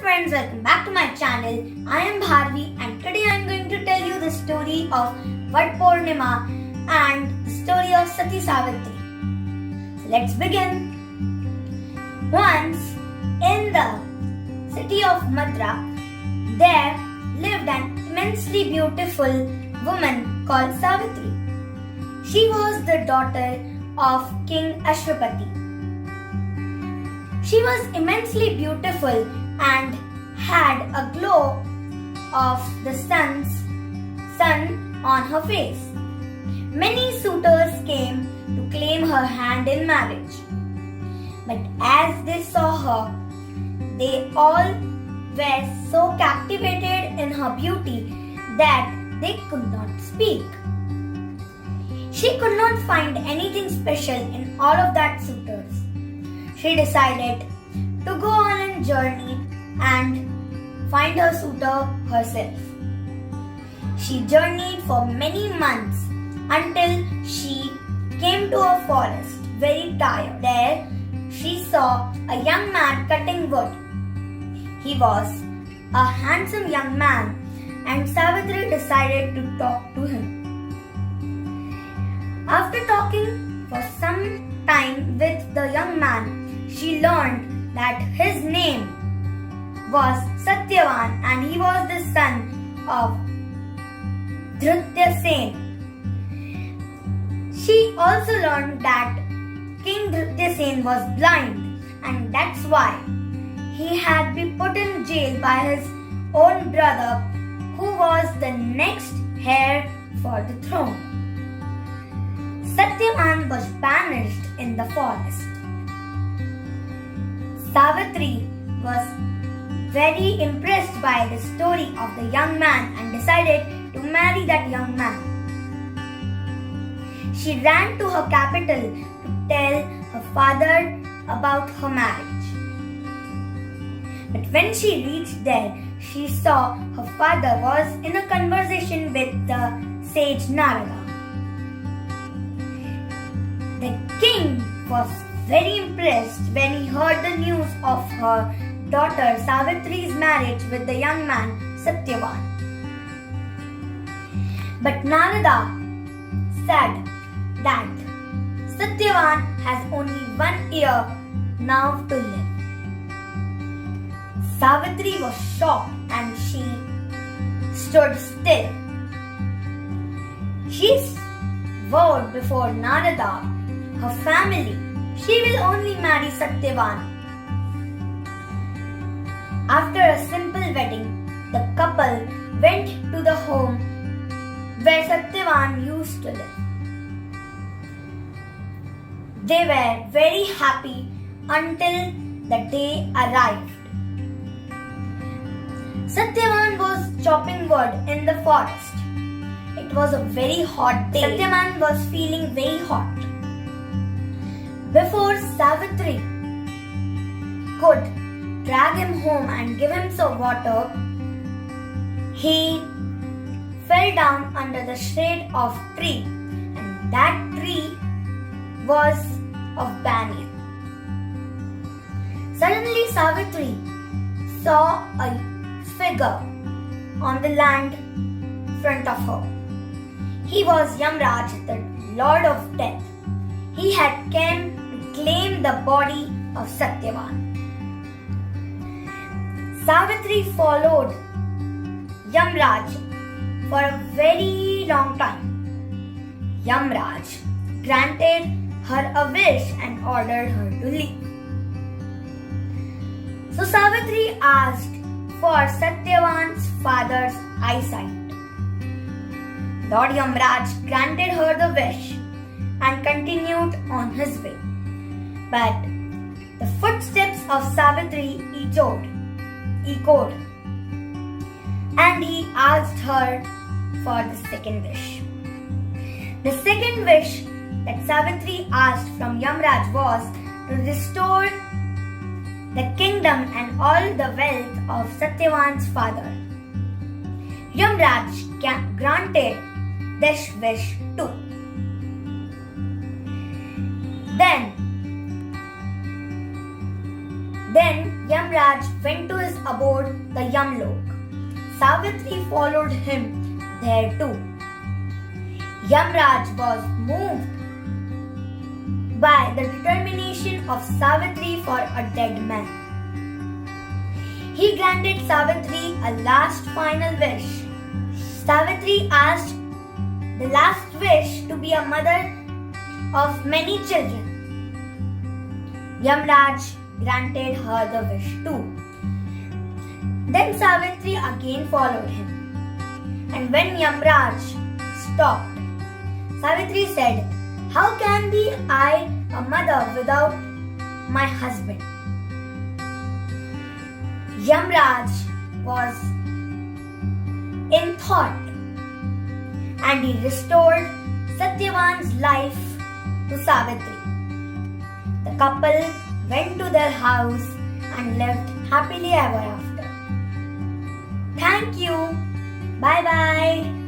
friends, welcome back to my channel. I am Bharvi and today I am going to tell you the story of Vat Purnima and the story of Sati Savitri. So let's begin. Once in the city of Mathura, there lived an immensely beautiful woman called Savitri. She was the daughter of King Ashwapati. She was immensely beautiful and had a glow of the sun on her face. Many suitors came to claim her hand in marriage. But as they saw her, they all were so captivated in her beauty that they could not speak. She could not find anything special in all of that suitors. She decided to go on a journey and find her suitor herself. She journeyed for many months until she came to a forest, very tired. There, she saw a young man cutting wood. He was a handsome young man, and Savitri decided to talk to him. After talking for some time with the young man, she learned that his name was Satyavan and he was the son of Dhrutyasena. She also learned that King Dhrutyasena was blind and that's why he had been put in jail by his own brother who was the next heir for the throne. Satyavan was banished in the forest. Savitri was very impressed by the story of the young man and decided to marry that young man. She ran to her capital to tell her father about her marriage. But when she reached there, she saw her father was in a conversation with the sage Narada. The king was very impressed when he heard the news of her daughter Savitri's marriage with the young man Satyavan. But Narada said that Satyavan has only 1 year now to live. Savitri was shocked and she stood still. She vowed before Narada, her family, she will only marry Satyavan. After a simple wedding, the couple went to the home where Satyavan used to live. They were very happy until the day arrived. Satyavan was chopping wood in the forest. It was a very hot day. Satyavan was feeling very hot. Before Savitri could drag him home and give him some water, he fell down under the shade of a tree, and that tree was of banyan. Suddenly Savitri saw a figure on the land in front of her. He was Yamraj, the Lord of Death. He had come to claim the body of Satyavan. Savitri followed Yamraj for a very long time. Yamraj granted her a wish and ordered her to leave. So Savitri asked for Satyavan's father's eyesight. Lord Yamraj granted her the wish and continued on his way. But the footsteps of Savitri echoed, and he asked her for the second wish. The second wish that Savitri asked from Yamraj was to restore the kingdom and all the wealth of Satyavan's father. Yamraj granted this wish too. Then Then Yamraj went to his abode, the Yamlok. Savitri followed him there too. Yamraj was moved by the determination of Savitri for a dead man. He granted Savitri a last final wish. Savitri asked the last wish to be a mother of many children. Yamraj granted her the wish too. Then Savitri again followed him. And when Yamraj stopped, Savitri said, "How can be I a mother without my husband?" Yamraj was in thought and he restored Satyavan's life to Savitri. The couple went to their house and lived happily ever after. Thank you. Bye bye.